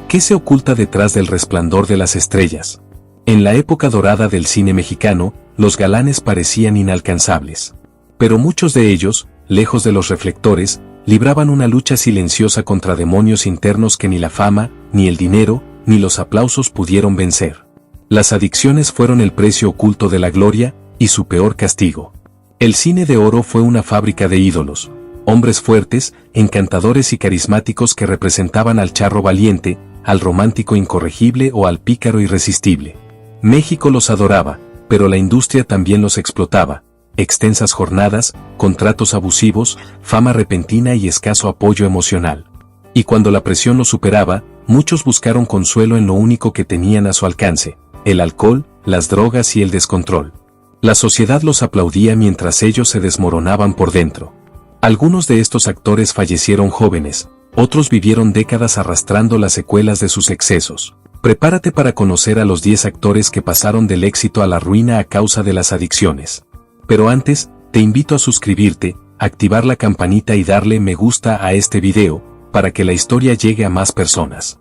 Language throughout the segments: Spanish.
¿Qué se oculta detrás del resplandor de las estrellas? En la época dorada del cine mexicano, los galanes parecían inalcanzables. Pero muchos de ellos, lejos de los reflectores, libraban una lucha silenciosa contra demonios internos que ni la fama, ni el dinero, ni los aplausos pudieron vencer. Las adicciones fueron el precio oculto de la gloria, y su peor castigo. El cine de oro fue una fábrica de ídolos, hombres fuertes, encantadores y carismáticos que representaban al charro valiente, al romántico incorregible o al pícaro irresistible. México los adoraba, pero la industria también los explotaba. Extensas jornadas, contratos abusivos, fama repentina y escaso apoyo emocional. Y cuando la presión los superaba, muchos buscaron consuelo en lo único que tenían a su alcance: el alcohol, las drogas y el descontrol. La sociedad los aplaudía mientras ellos se desmoronaban por dentro. Algunos de estos actores fallecieron jóvenes, otros vivieron décadas arrastrando las secuelas de sus excesos. Prepárate para conocer a los 10 actores que pasaron del éxito a la ruina a causa de las adicciones. Pero antes, te invito a suscribirte, activar la campanita y darle me gusta a este video, para que la historia llegue a más personas.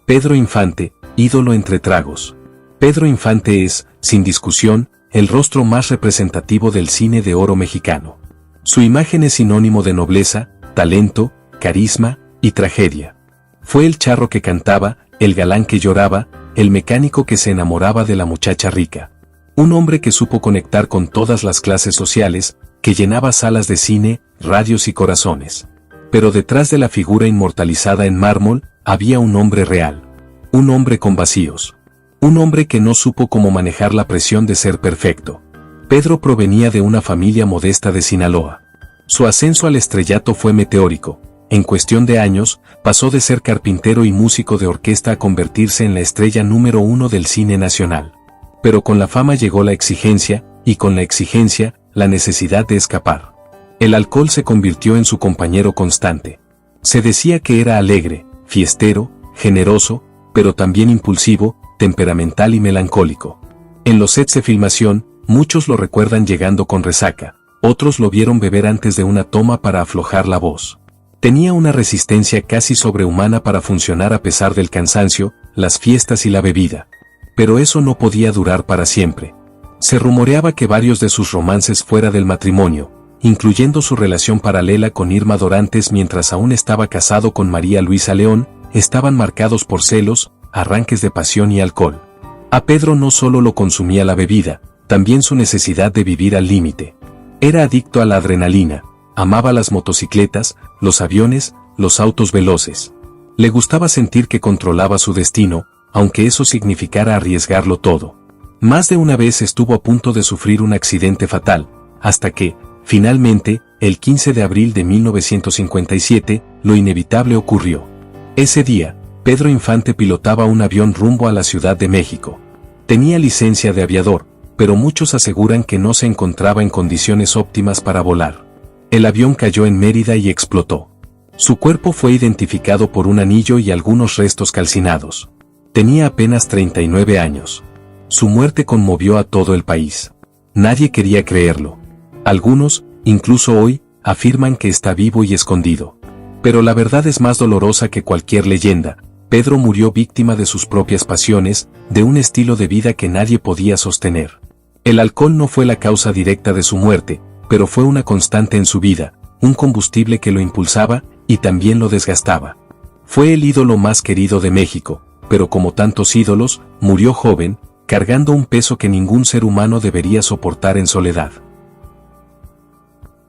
Pedro Infante, ídolo entre tragos. Pedro Infante es, sin discusión, el rostro más representativo del cine de oro mexicano. Su imagen es sinónimo de nobleza, talento, carisma y tragedia. Fue el charro que cantaba, el galán que lloraba, el mecánico que se enamoraba de la muchacha rica. Un hombre que supo conectar con todas las clases sociales, que llenaba salas de cine, radios y corazones. Pero detrás de la figura inmortalizada en mármol, había un hombre real. Un hombre con vacíos. Un hombre que no supo cómo manejar la presión de ser perfecto. Pedro provenía de una familia modesta de Sinaloa. Su ascenso al estrellato fue meteórico. En cuestión de años, pasó de ser carpintero y músico de orquesta a convertirse en la estrella número 1 del cine nacional. Pero con la fama llegó la exigencia, y con la exigencia, la necesidad de escapar. El alcohol se convirtió en su compañero constante. Se decía que era alegre, fiestero, generoso, pero también impulsivo, temperamental y melancólico. En los sets de filmación, muchos lo recuerdan llegando con resaca, otros lo vieron beber antes de una toma para aflojar la voz. Tenía una resistencia casi sobrehumana para funcionar a pesar del cansancio, las fiestas y la bebida. Pero eso no podía durar para siempre. Se rumoreaba que varios de sus romances fuera del matrimonio, incluyendo su relación paralela con Irma Dorantes mientras aún estaba casado con María Luisa León, estaban marcados por celos, arranques de pasión y alcohol. A Pedro no solo lo consumía la bebida, también su necesidad de vivir al límite. Era adicto a la adrenalina, amaba las motocicletas, los aviones, los autos veloces. Le gustaba sentir que controlaba su destino, aunque eso significara arriesgarlo todo. Más de una vez estuvo a punto de sufrir un accidente fatal, hasta que, finalmente, el 15 de abril de 1957, lo inevitable ocurrió. Ese día, Pedro Infante pilotaba un avión rumbo a la Ciudad de México. Tenía licencia de aviador, pero muchos aseguran que no se encontraba en condiciones óptimas para volar. El avión cayó en Mérida y explotó. Su cuerpo fue identificado por un anillo y algunos restos calcinados. Tenía apenas 39 años. Su muerte conmovió a todo el país. Nadie quería creerlo. Algunos, incluso hoy, afirman que está vivo y escondido. Pero la verdad es más dolorosa que cualquier leyenda. Pedro murió víctima de sus propias pasiones, de un estilo de vida que nadie podía sostener. El alcohol no fue la causa directa de su muerte, pero fue una constante en su vida, un combustible que lo impulsaba y también lo desgastaba. Fue el ídolo más querido de México, pero como tantos ídolos, murió joven, cargando un peso que ningún ser humano debería soportar en soledad.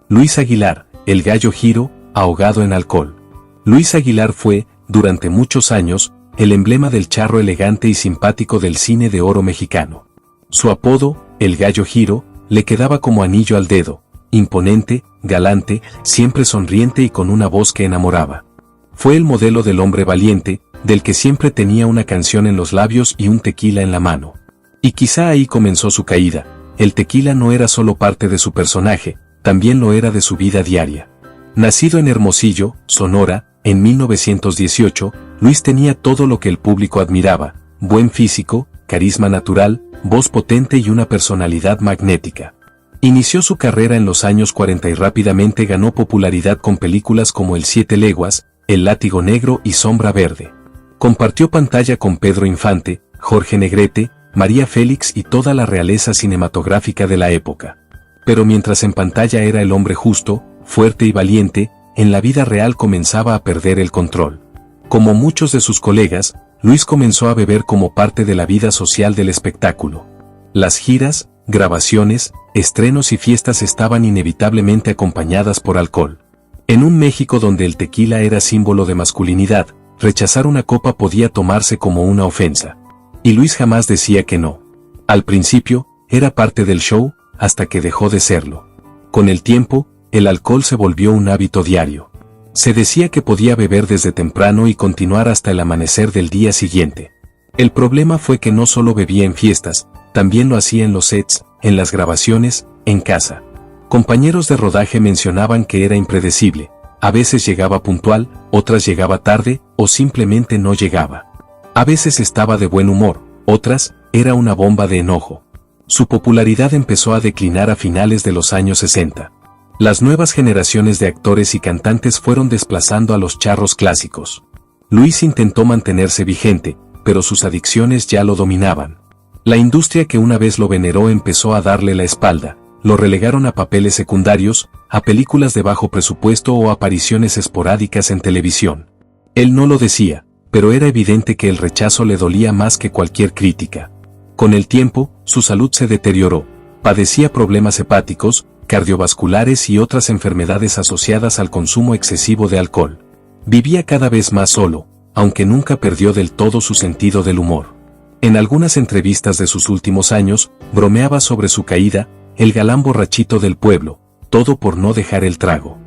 Luis Aguilar, el Gallo Giro, ahogado en alcohol. Luis Aguilar fue, durante muchos años, el emblema del charro elegante y simpático del cine de oro mexicano. Su apodo, el Gallo Giro, le quedaba como anillo al dedo, imponente, galante, siempre sonriente y con una voz que enamoraba. Fue el modelo del hombre valiente, del que siempre tenía una canción en los labios y un tequila en la mano. Y quizá ahí comenzó su caída. El tequila no era solo parte de su personaje, también lo era de su vida diaria. Nacido en Hermosillo, Sonora, en 1918, Luis tenía todo lo que el público admiraba: buen físico, carisma natural, voz potente y una personalidad magnética. Inició su carrera en los años 40 y rápidamente ganó popularidad con películas como El Siete Leguas, El Látigo Negro y Sombra Verde. Compartió pantalla con Pedro Infante, Jorge Negrete, María Félix y toda la realeza cinematográfica de la época. Pero mientras en pantalla era el hombre justo, fuerte y valiente, en la vida real comenzaba a perder el control. Como muchos de sus colegas, Luis comenzó a beber como parte de la vida social del espectáculo. Las giras, grabaciones, estrenos y fiestas estaban inevitablemente acompañadas por alcohol. En un México donde el tequila era símbolo de masculinidad, rechazar una copa podía tomarse como una ofensa. Y Luis jamás decía que no. Al principio, era parte del show, hasta que dejó de serlo. Con el tiempo, el alcohol se volvió un hábito diario. Se decía que podía beber desde temprano y continuar hasta el amanecer del día siguiente. El problema fue que no solo bebía en fiestas, también lo hacía en los sets, en las grabaciones, en casa. Compañeros de rodaje mencionaban que era impredecible. A veces llegaba puntual, otras llegaba tarde, o simplemente no llegaba. A veces estaba de buen humor, otras, era una bomba de enojo. Su popularidad empezó a declinar a finales de los años 60. Las nuevas generaciones de actores y cantantes fueron desplazando a los charros clásicos. Luis intentó mantenerse vigente, pero sus adicciones ya lo dominaban. La industria que una vez lo veneró empezó a darle la espalda, lo relegaron a papeles secundarios, a películas de bajo presupuesto o apariciones esporádicas en televisión. Él no lo decía, pero era evidente que el rechazo le dolía más que cualquier crítica. Con el tiempo, su salud se deterioró, padecía problemas hepáticos, cardiovasculares y otras enfermedades asociadas al consumo excesivo de alcohol. Vivía cada vez más solo, aunque nunca perdió del todo su sentido del humor. En algunas entrevistas de sus últimos años, bromeaba sobre su caída, el galán borrachito del pueblo, todo por no dejar el trago.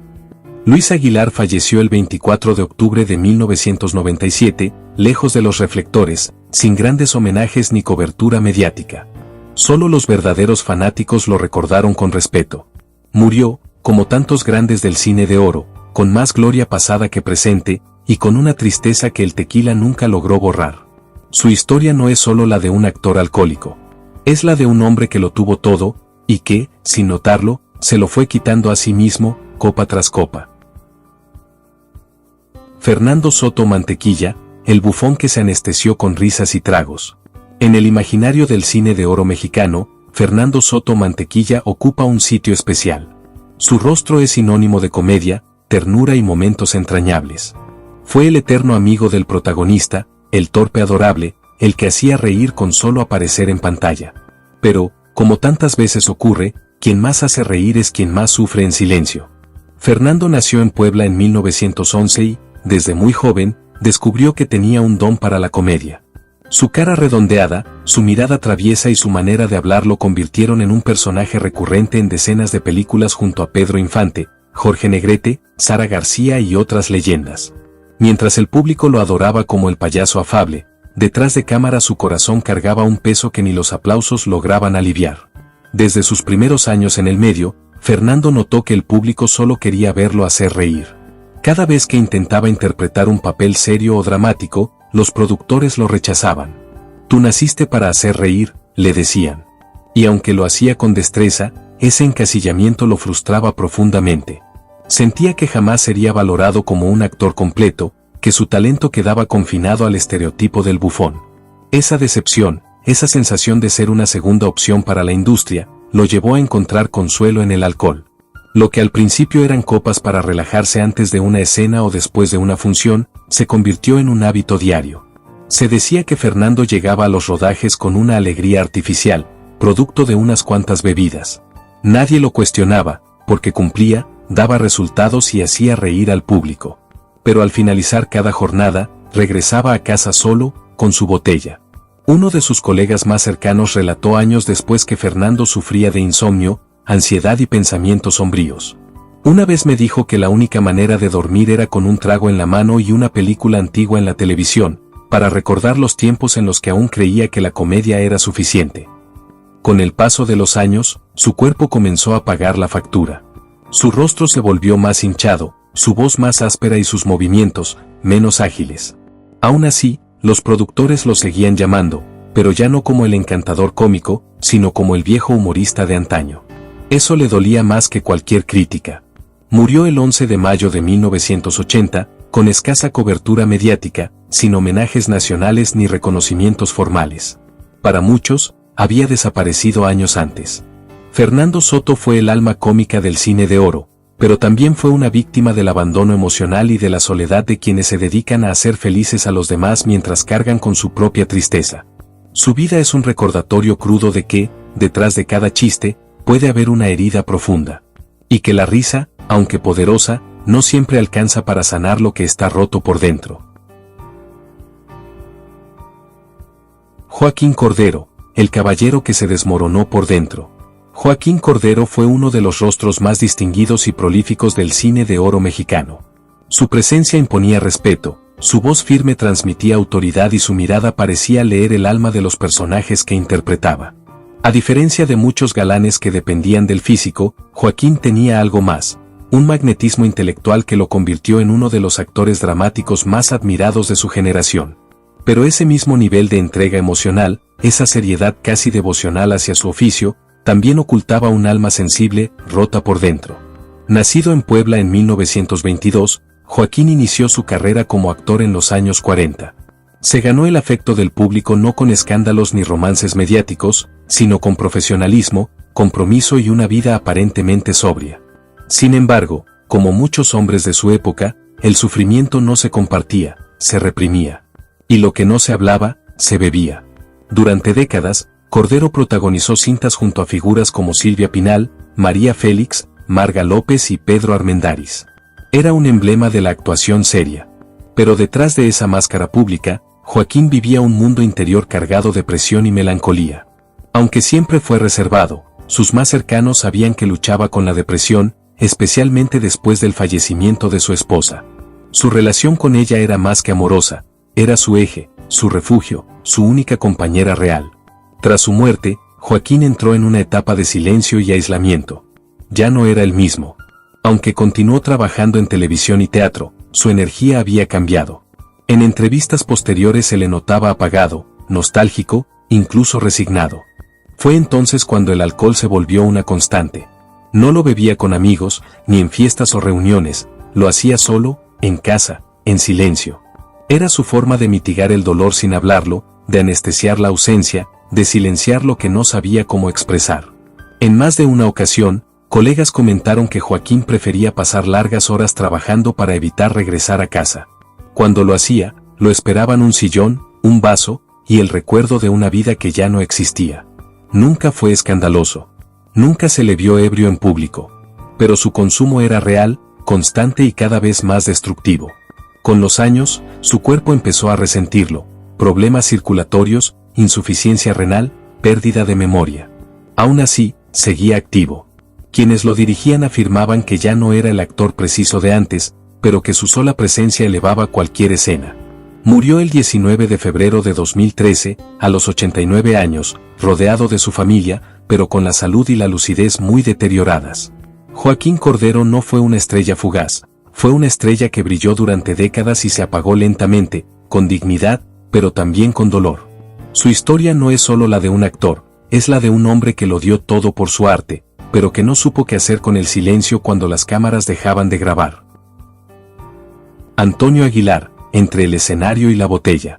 Luis Aguilar falleció el 24 de octubre de 1997, lejos de los reflectores, sin grandes homenajes ni cobertura mediática. Solo los verdaderos fanáticos lo recordaron con respeto. Murió, como tantos grandes del cine de oro, con más gloria pasada que presente, y con una tristeza que el tequila nunca logró borrar. Su historia no es solo la de un actor alcohólico. Es la de un hombre que lo tuvo todo, y que, sin notarlo, se lo fue quitando a sí mismo, copa tras copa. Fernando Soto Mantequilla, el bufón que se anestesió con risas y tragos. En el imaginario del cine de oro mexicano, Fernando Soto Mantequilla ocupa un sitio especial. Su rostro es sinónimo de comedia, ternura y momentos entrañables. Fue el eterno amigo del protagonista, el torpe adorable, el que hacía reír con solo aparecer en pantalla. Pero, como tantas veces ocurre, quien más hace reír es quien más sufre en silencio. Fernando nació en Puebla en 1911 y, desde muy joven, descubrió que tenía un don para la comedia. Su cara redondeada, su mirada traviesa y su manera de hablar lo convirtieron en un personaje recurrente en decenas de películas junto a Pedro Infante, Jorge Negrete, Sara García y otras leyendas. Mientras el público lo adoraba como el payaso afable, detrás de cámara su corazón cargaba un peso que ni los aplausos lograban aliviar. Desde sus primeros años en el medio, Fernando notó que el público solo quería verlo hacer reír. Cada vez que intentaba interpretar un papel serio o dramático, los productores lo rechazaban. «Tú naciste para hacer reír», le decían. Y aunque lo hacía con destreza, ese encasillamiento lo frustraba profundamente. Sentía que jamás sería valorado como un actor completo, que su talento quedaba confinado al estereotipo del bufón. Esa decepción, esa sensación de ser una segunda opción para la industria, lo llevó a encontrar consuelo en el alcohol. Lo que al principio eran copas para relajarse antes de una escena o después de una función, se convirtió en un hábito diario. Se decía que Fernando llegaba a los rodajes con una alegría artificial, producto de unas cuantas bebidas. Nadie lo cuestionaba, porque cumplía, daba resultados y hacía reír al público. Pero al finalizar cada jornada, regresaba a casa solo, con su botella. Uno de sus colegas más cercanos relató años después que Fernando sufría de insomnio, ansiedad y pensamientos sombríos. Una vez me dijo que la única manera de dormir era con un trago en la mano y una película antigua en la televisión, para recordar los tiempos en los que aún creía que la comedia era suficiente. Con el paso de los años, su cuerpo comenzó a pagar la factura. Su rostro se volvió más hinchado, su voz más áspera y sus movimientos, menos ágiles. Aún así, los productores lo seguían llamando, pero ya no como el encantador cómico, sino como el viejo humorista de antaño. Eso le dolía más que cualquier crítica. Murió el 11 de mayo de 1980, con escasa cobertura mediática, sin homenajes nacionales ni reconocimientos formales. Para muchos, había desaparecido años antes. Fernando Soto fue el alma cómica del cine de oro, pero también fue una víctima del abandono emocional y de la soledad de quienes se dedican a hacer felices a los demás mientras cargan con su propia tristeza. Su vida es un recordatorio crudo de que, detrás de cada chiste, puede haber una herida profunda. Y que la risa, aunque poderosa, no siempre alcanza para sanar lo que está roto por dentro. Joaquín Cordero, el caballero que se desmoronó por dentro. Joaquín Cordero fue uno de los rostros más distinguidos y prolíficos del cine de oro mexicano. Su presencia imponía respeto, su voz firme transmitía autoridad y su mirada parecía leer el alma de los personajes que interpretaba. A diferencia de muchos galanes que dependían del físico, Joaquín tenía algo más, un magnetismo intelectual que lo convirtió en uno de los actores dramáticos más admirados de su generación. Pero ese mismo nivel de entrega emocional, esa seriedad casi devocional hacia su oficio, también ocultaba un alma sensible, rota por dentro. Nacido en Puebla en 1922, Joaquín inició su carrera como actor en los años 40. Se ganó el afecto del público no con escándalos ni romances mediáticos, sino con profesionalismo, compromiso y una vida aparentemente sobria. Sin embargo, como muchos hombres de su época, el sufrimiento no se compartía, se reprimía. Y lo que no se hablaba, se bebía. Durante décadas, Cordero protagonizó cintas junto a figuras como Silvia Pinal, María Félix, Marga López y Pedro Armendáriz. Era un emblema de la actuación seria. Pero detrás de esa máscara pública, Joaquín vivía un mundo interior cargado de presión y melancolía. Aunque siempre fue reservado, sus más cercanos sabían que luchaba con la depresión, especialmente después del fallecimiento de su esposa. Su relación con ella era más que amorosa, era su eje, su refugio, su única compañera real. Tras su muerte, Joaquín entró en una etapa de silencio y aislamiento. Ya no era el mismo. Aunque continuó trabajando en televisión y teatro, su energía había cambiado. En entrevistas posteriores se le notaba apagado, nostálgico, incluso resignado. Fue entonces cuando el alcohol se volvió una constante. No lo bebía con amigos, ni en fiestas o reuniones, lo hacía solo, en casa, en silencio. Era su forma de mitigar el dolor sin hablarlo, de anestesiar la ausencia, de silenciar lo que no sabía cómo expresar. En más de una ocasión, colegas comentaron que Joaquín prefería pasar largas horas trabajando para evitar regresar a casa. Cuando lo hacía, lo esperaban un sillón, un vaso, y el recuerdo de una vida que ya no existía. Nunca fue escandaloso. Nunca se le vio ebrio en público. Pero su consumo era real, constante y cada vez más destructivo. Con los años, su cuerpo empezó a resentirlo. Problemas circulatorios, insuficiencia renal, pérdida de memoria. Aún así, seguía activo. Quienes lo dirigían afirmaban que ya no era el actor preciso de antes, pero que su sola presencia elevaba cualquier escena. Murió el 19 de febrero de 2013, a los 89 años, rodeado de su familia, pero con la salud y la lucidez muy deterioradas. Joaquín Cordero no fue una estrella fugaz, fue una estrella que brilló durante décadas y se apagó lentamente, con dignidad, pero también con dolor. Su historia no es solo la de un actor, es la de un hombre que lo dio todo por su arte, pero que no supo qué hacer con el silencio cuando las cámaras dejaban de grabar. Antonio Aguilar, entre el escenario y la botella.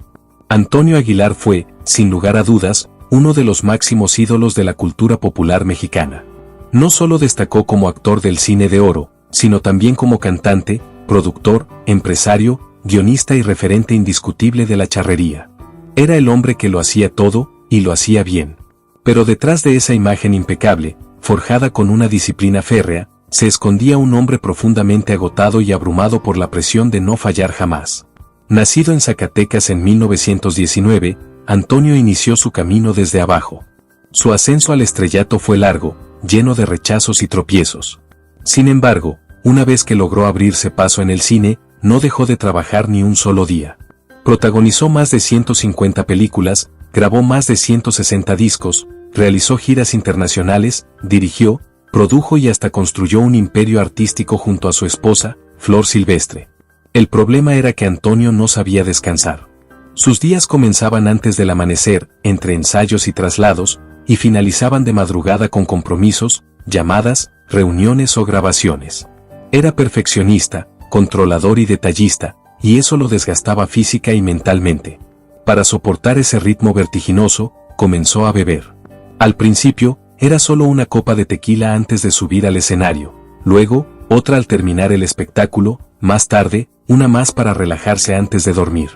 Antonio Aguilar fue, sin lugar a dudas, uno de los máximos ídolos de la cultura popular mexicana. No solo destacó como actor del cine de oro, sino también como cantante, productor, empresario, guionista y referente indiscutible de la charrería. Era el hombre que lo hacía todo, y lo hacía bien. Pero detrás de esa imagen impecable, forjada con una disciplina férrea, se escondía un hombre profundamente agotado y abrumado por la presión de no fallar jamás. Nacido en Zacatecas en 1919, Antonio inició su camino desde abajo. Su ascenso al estrellato fue largo, lleno de rechazos y tropiezos. Sin embargo, una vez que logró abrirse paso en el cine, no dejó de trabajar ni un solo día. Protagonizó más de 150 películas, grabó más de 160 discos, realizó giras internacionales, dirigió, produjo y hasta construyó un imperio artístico junto a su esposa, Flor Silvestre. El problema era que Antonio no sabía descansar. Sus días comenzaban antes del amanecer, entre ensayos y traslados, y finalizaban de madrugada con compromisos, llamadas, reuniones o grabaciones. Era perfeccionista, controlador y detallista, y eso lo desgastaba física y mentalmente. Para soportar ese ritmo vertiginoso, comenzó a beber. Al principio, era solo una copa de tequila antes de subir al escenario, luego, otra al terminar el espectáculo, más tarde, una más para relajarse antes de dormir.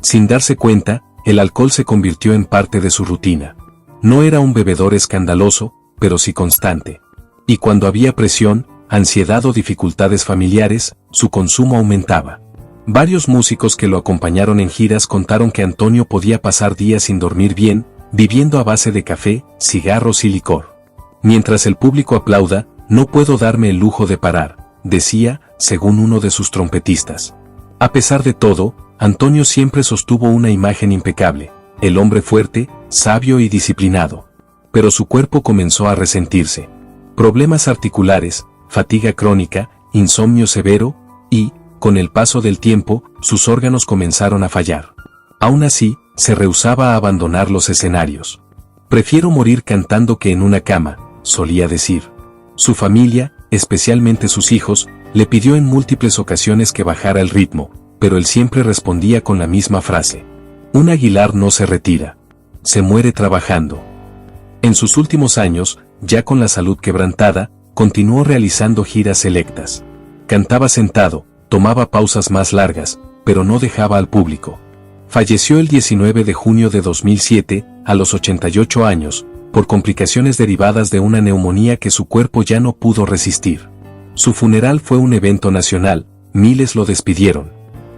Sin darse cuenta, el alcohol se convirtió en parte de su rutina. No era un bebedor escandaloso, pero sí constante. Y cuando había presión, ansiedad o dificultades familiares, su consumo aumentaba. Varios músicos que lo acompañaron en giras contaron que Antonio podía pasar días sin dormir bien, viviendo a base de café, cigarros y licor. Mientras el público aplauda, no puedo darme el lujo de parar, decía, según uno de sus trompetistas. A pesar de todo, Antonio siempre sostuvo una imagen impecable, el hombre fuerte, sabio y disciplinado. Pero su cuerpo comenzó a resentirse. Problemas articulares, fatiga crónica, insomnio severo, y, con el paso del tiempo, sus órganos comenzaron a fallar. Aún así, se rehusaba a abandonar los escenarios. Prefiero morir cantando que en una cama, solía decir. Su familia, especialmente sus hijos, le pidió en múltiples ocasiones que bajara el ritmo, pero él siempre respondía con la misma frase. Un Aguilar no se retira. Se muere trabajando. En sus últimos años, ya con la salud quebrantada, continuó realizando giras selectas. Cantaba sentado, tomaba pausas más largas, pero no dejaba al público. Falleció el 19 de junio de 2007, a los 88 años, por complicaciones derivadas de una neumonía que su cuerpo ya no pudo resistir. Su funeral fue un evento nacional, miles lo despidieron.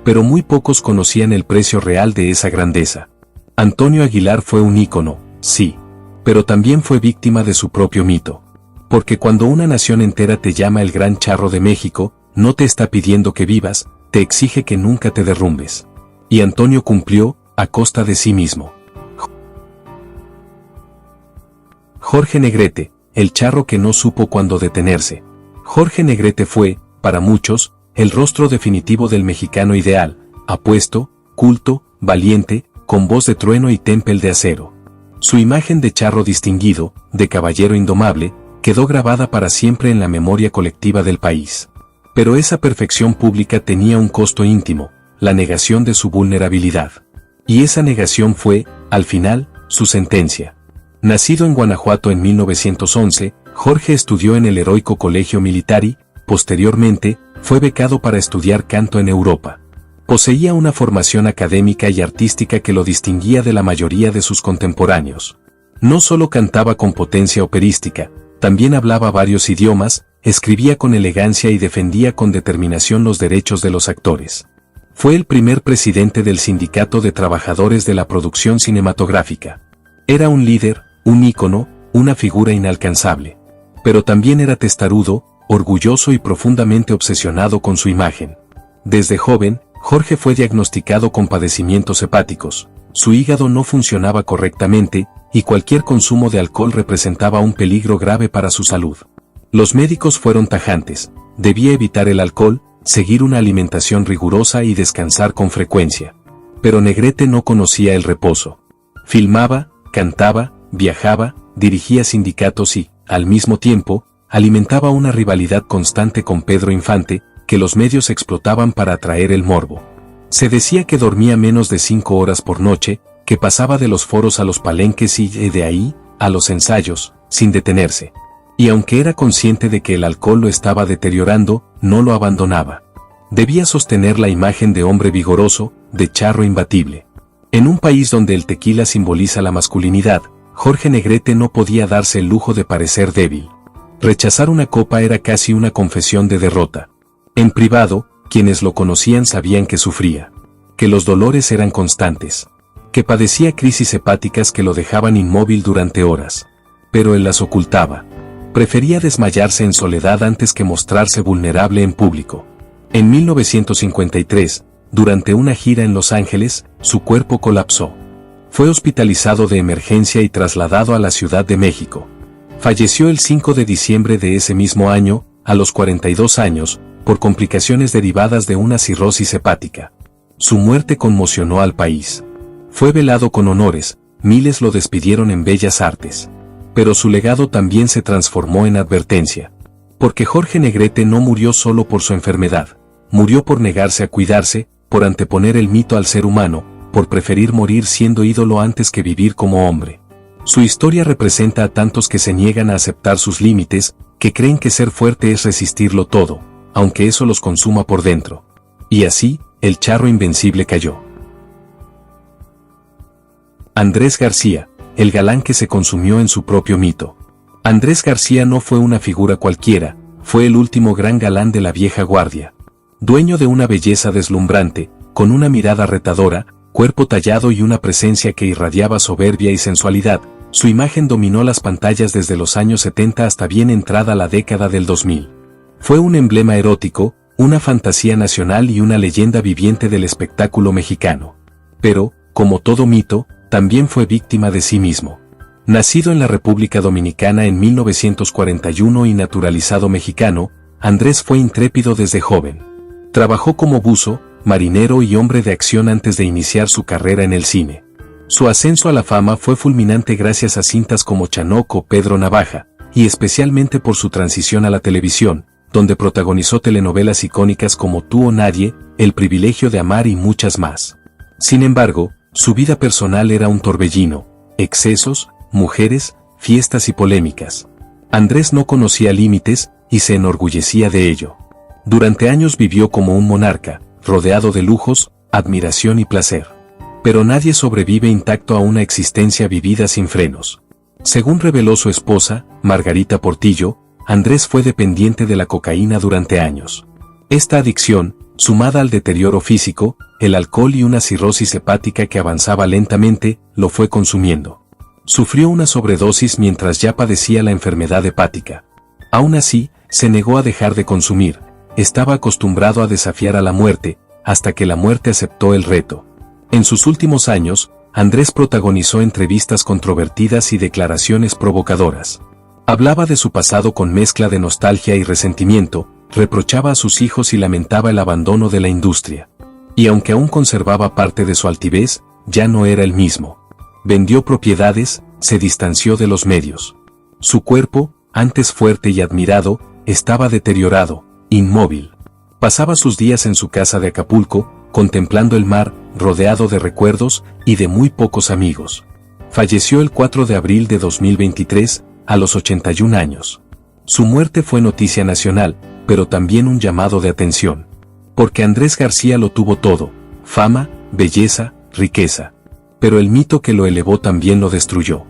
Pero muy pocos conocían el precio real de esa grandeza. Antonio Aguilar fue un ícono, sí, pero también fue víctima de su propio mito. Porque cuando una nación entera te llama el Gran Charro de México, no te está pidiendo que vivas, te exige que nunca te derrumbes. Y Antonio cumplió, a costa de sí mismo. Jorge Negrete, el charro que no supo cuándo detenerse. Jorge Negrete fue, para muchos, el rostro definitivo del mexicano ideal, apuesto, culto, valiente, con voz de trueno y tempel de acero. Su imagen de charro distinguido, de caballero indomable, quedó grabada para siempre en la memoria colectiva del país. Pero esa perfección pública tenía un costo íntimo, la negación de su vulnerabilidad. Y esa negación fue, al final, su sentencia. Nacido en Guanajuato en 1911, Jorge estudió en el heroico Colegio Militari, posteriormente, fue becado para estudiar canto en Europa. Poseía una formación académica y artística que lo distinguía de la mayoría de sus contemporáneos. No solo cantaba con potencia operística, también hablaba varios idiomas, escribía con elegancia y defendía con determinación los derechos de los actores. Fue el primer presidente del Sindicato de Trabajadores de la Producción Cinematográfica. Era un líder, un ícono, una figura inalcanzable. Pero también era testarudo, orgulloso y profundamente obsesionado con su imagen. Desde joven, Jorge fue diagnosticado con padecimientos hepáticos, su hígado no funcionaba correctamente, y cualquier consumo de alcohol representaba un peligro grave para su salud. Los médicos fueron tajantes, debía evitar el alcohol, seguir una alimentación rigurosa y descansar con frecuencia. Pero Negrete no conocía el reposo. Filmaba, cantaba, viajaba, dirigía sindicatos y, al mismo tiempo, alimentaba una rivalidad constante con Pedro Infante, que los medios explotaban para atraer el morbo. Se decía que dormía menos de 5 horas por noche, que pasaba de los foros a los palenques y de ahí, a los ensayos, sin detenerse. Y aunque era consciente de que el alcohol lo estaba deteriorando, no lo abandonaba. Debía sostener la imagen de hombre vigoroso, de charro imbatible. En un país donde el tequila simboliza la masculinidad, Jorge Negrete no podía darse el lujo de parecer débil. Rechazar una copa era casi una confesión de derrota. En privado, quienes lo conocían sabían que sufría, que los dolores eran constantes, que padecía crisis hepáticas que lo dejaban inmóvil durante horas. Pero él las ocultaba. Prefería desmayarse en soledad antes que mostrarse vulnerable en público. En 1953, durante una gira en Los Ángeles, su cuerpo colapsó. Fue hospitalizado de emergencia y trasladado a la Ciudad de México. Falleció el 5 de diciembre de ese mismo año, a los 42 años, por complicaciones derivadas de una cirrosis hepática. Su muerte conmocionó al país. Fue velado con honores, miles lo despidieron en Bellas Artes. Pero su legado también se transformó en advertencia. Porque Jorge Negrete no murió solo por su enfermedad, murió por negarse a cuidarse, por anteponer el mito al ser humano, por preferir morir siendo ídolo antes que vivir como hombre. Su historia representa a tantos que se niegan a aceptar sus límites, que creen que ser fuerte es resistirlo todo, aunque eso los consuma por dentro. Y así, el charro invencible cayó. Andrés García, el galán que se consumió en su propio mito. Andrés García no fue una figura cualquiera, fue el último gran galán de la vieja guardia. Dueño de una belleza deslumbrante, con una mirada retadora, cuerpo tallado y una presencia que irradiaba soberbia y sensualidad, su imagen dominó las pantallas desde los años 70 hasta bien entrada la década del 2000. Fue un emblema erótico, una fantasía nacional y una leyenda viviente del espectáculo mexicano. Pero, como todo mito, también fue víctima de sí mismo. Nacido en la República Dominicana en 1941 y naturalizado mexicano, Andrés fue intrépido desde joven. Trabajó como buzo, marinero y hombre de acción antes de iniciar su carrera en el cine. Su ascenso a la fama fue fulminante gracias a cintas como Chanoc o Pedro Navaja, y especialmente por su transición a la televisión, donde protagonizó telenovelas icónicas como Tú o Nadie, El privilegio de amar y muchas más. Sin embargo, su vida personal era un torbellino, excesos, mujeres, fiestas y polémicas. Andrés no conocía límites y se enorgullecía de ello. Durante años vivió como un monarca, rodeado de lujos, admiración y placer. Pero nadie sobrevive intacto a una existencia vivida sin frenos. Según reveló su esposa, Margarita Portillo, Andrés fue dependiente de la cocaína durante años. Esta adicción, sumada al deterioro físico, el alcohol y una cirrosis hepática que avanzaba lentamente, lo fue consumiendo. Sufrió una sobredosis mientras ya padecía la enfermedad hepática. Aún así, se negó a dejar de consumir, estaba acostumbrado a desafiar a la muerte, hasta que la muerte aceptó el reto. En sus últimos años, Andrés protagonizó entrevistas controvertidas y declaraciones provocadoras. Hablaba de su pasado con mezcla de nostalgia y resentimiento, reprochaba a sus hijos y lamentaba el abandono de la industria. Y aunque aún conservaba parte de su altivez, ya no era el mismo. Vendió propiedades, se distanció de los medios. Su cuerpo, antes fuerte y admirado, estaba deteriorado, inmóvil. Pasaba sus días en su casa de Acapulco, contemplando el mar, rodeado de recuerdos y de muy pocos amigos. Falleció el 4 de abril de 2023, a los 81 años. Su muerte fue noticia nacional, pero también un llamado de atención. Porque Andrés García lo tuvo todo: fama, belleza, riqueza. Pero el mito que lo elevó también lo destruyó.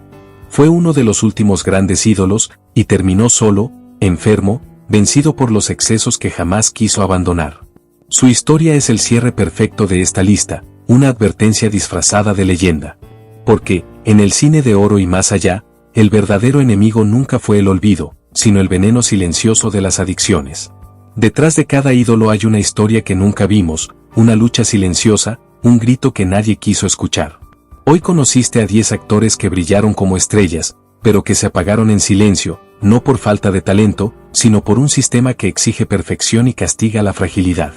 Fue uno de los últimos grandes ídolos, y terminó solo, enfermo, vencido por los excesos que jamás quiso abandonar. Su historia es el cierre perfecto de esta lista, una advertencia disfrazada de leyenda. Porque, en el cine de oro y más allá, el verdadero enemigo nunca fue el olvido, sino el veneno silencioso de las adicciones. Detrás de cada ídolo hay una historia que nunca vimos, una lucha silenciosa, un grito que nadie quiso escuchar. Hoy conociste a 10 actores que brillaron como estrellas, pero que se apagaron en silencio, no por falta de talento, sino por un sistema que exige perfección y castiga la fragilidad.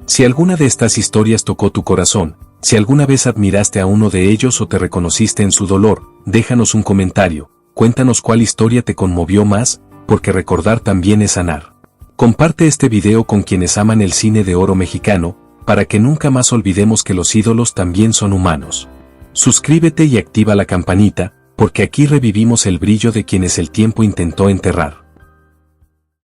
Si alguna de estas historias tocó tu corazón, si alguna vez admiraste a uno de ellos o te reconociste en su dolor, déjanos un comentario, cuéntanos cuál historia te conmovió más, porque recordar también es sanar. Comparte este video con quienes aman el cine de oro mexicano, para que nunca más olvidemos que los ídolos también son humanos. Suscríbete y activa la campanita, porque aquí revivimos el brillo de quienes el tiempo intentó enterrar.